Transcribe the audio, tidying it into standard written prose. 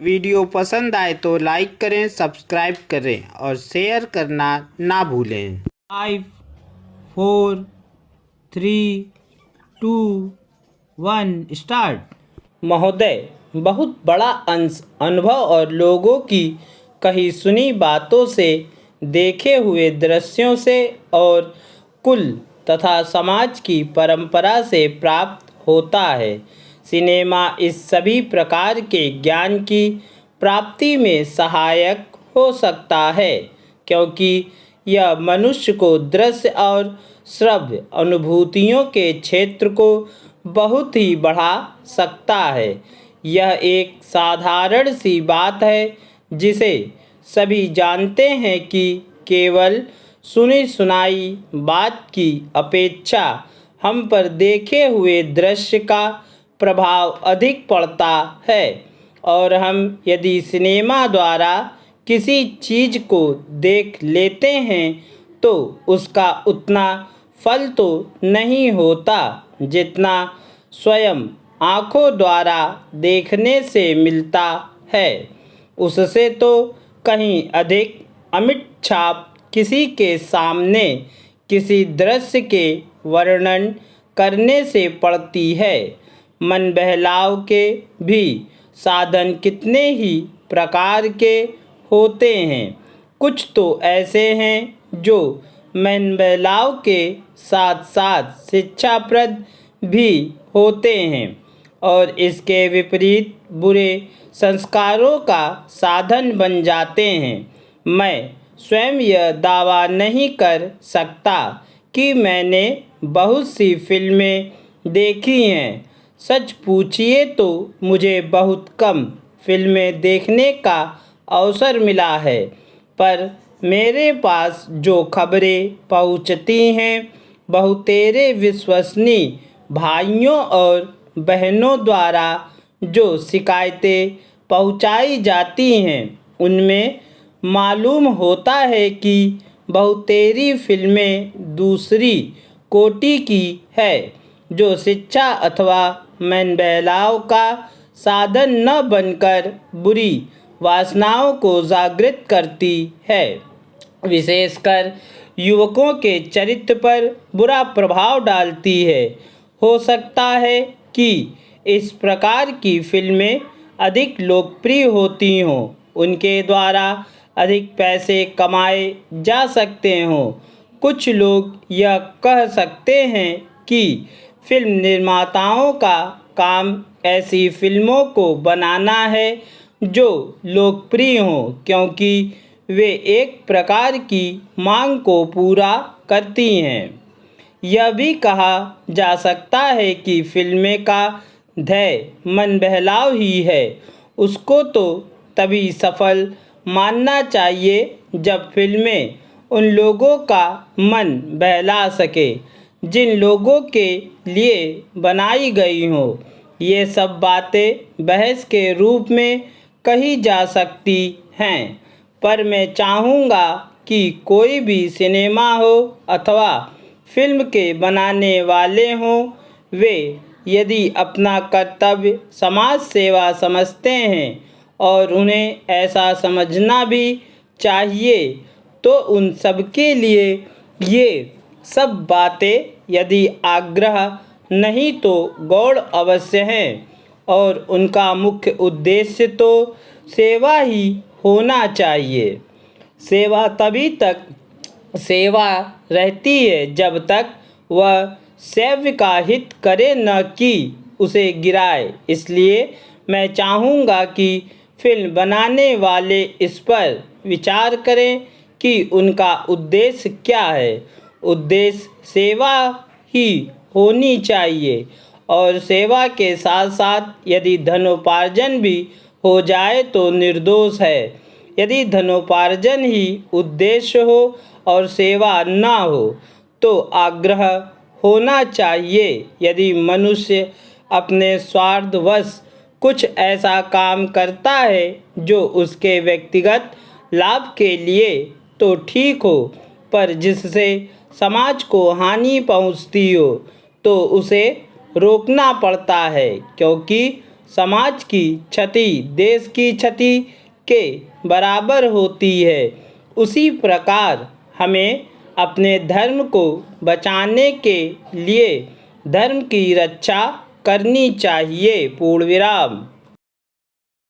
Video पसंद आए तो लाइक करें, सब्सक्राइब करें और शेयर करना ना भूलें। 5 4 3 2 1 स्टार्ट। महोदय, बहुत बड़ा अंश अनुभव और लोगों की कही सुनी बातों से, देखे हुए दृश्यों से और कुल तथा समाज की परंपरा से प्राप्त होता है। सिनेमा इस सभी प्रकार के ज्ञान की प्राप्ति में सहायक हो सकता है, क्योंकि यह मनुष्य को दृश्य और श्रव्य अनुभूतियों के क्षेत्र को बहुत ही बढ़ा सकता है। यह एक साधारण सी बात है जिसे सभी जानते हैं कि केवल सुनी सुनाई बात की अपेक्षा हम पर देखे हुए दृश्य का प्रभाव अधिक पड़ता है, और हम यदि सिनेमा द्वारा किसी चीज़ को देख लेते हैं तो उसका उतना फल तो नहीं होता जितना स्वयं आँखों द्वारा देखने से मिलता है। उससे तो कहीं अधिक अमिट छाप किसी के सामने किसी दृश्य के वर्णन करने से पड़ती है। मन बहलाव के भी साधन कितने ही प्रकार के होते हैं। कुछ तो ऐसे हैं जो मन बहलाव के साथ साथ शिक्षाप्रद भी होते हैं, और इसके विपरीत बुरे संस्कारों का साधन बन जाते हैं। मैं स्वयं यह दावा नहीं कर सकता कि मैंने बहुत सी फिल्में देखी हैं। सच पूछिए तो मुझे बहुत कम फिल्में देखने का अवसर मिला है, पर मेरे पास जो खबरें पहुंचती हैं बहुतेरे विश्वसनीय भाइयों और बहनों द्वारा जो शिकायतें पहुंचाई जाती हैं, उनमें मालूम होता है कि बहुतेरी फिल्में दूसरी कोटि की है, जो शिक्षा अथवा मन बहलाव का साधन न बनकर बुरी वासनाओं को जागृत करती है, विशेषकर युवकों के चरित्र पर बुरा प्रभाव डालती है। हो सकता है कि इस प्रकार की फिल्में अधिक लोकप्रिय होती हों, उनके द्वारा अधिक पैसे कमाए जा सकते हों। कुछ लोग यह कह सकते हैं कि फिल्म निर्माताओं का काम ऐसी फिल्मों को बनाना है जो लोकप्रिय हों, क्योंकि वे एक प्रकार की मांग को पूरा करती हैं। यह भी कहा जा सकता है कि फिल्में का ध्येय मन बहलाव ही है। उसको तो तभी सफल मानना चाहिए जब फिल्में उन लोगों का मन बहला सके जिन लोगों के लिए बनाई गई हों। ये सब बातें बहस के रूप में कही जा सकती हैं, पर मैं चाहूँगा कि कोई भी सिनेमा हो अथवा फिल्म के बनाने वाले हों, वे यदि अपना कर्तव्य समाज सेवा समझते हैं, और उन्हें ऐसा समझना भी चाहिए, तो उन सबके लिए ये सब बातें यदि आग्रह नहीं तो गौण अवश्य हैं, और उनका मुख्य उद्देश्य तो सेवा ही होना चाहिए। सेवा तभी तक सेवा रहती है जब तक वह सेव्य का हित करे, न कि उसे गिराए। इसलिए मैं चाहूँगा कि फिल्म बनाने वाले इस पर विचार करें कि उनका उद्देश्य क्या है। उद्देश्य सेवा ही होनी चाहिए, और सेवा के साथ साथ यदि धनोपार्जन भी हो जाए तो निर्दोष है। यदि धनोपार्जन ही उद्देश्य हो और सेवा न हो तो आग्रह होना चाहिए। यदि मनुष्य अपने स्वार्थवश कुछ ऐसा काम करता है जो उसके व्यक्तिगत लाभ के लिए तो ठीक हो, पर जिससे समाज को हानि पहुंचती हो तो उसे रोकना पड़ता है, क्योंकि समाज की क्षति देश की क्षति के बराबर होती है, उसी प्रकार हमें अपने धर्म को बचाने के लिए धर्म की रक्षा करनी चाहिए। पूर्ण विराम।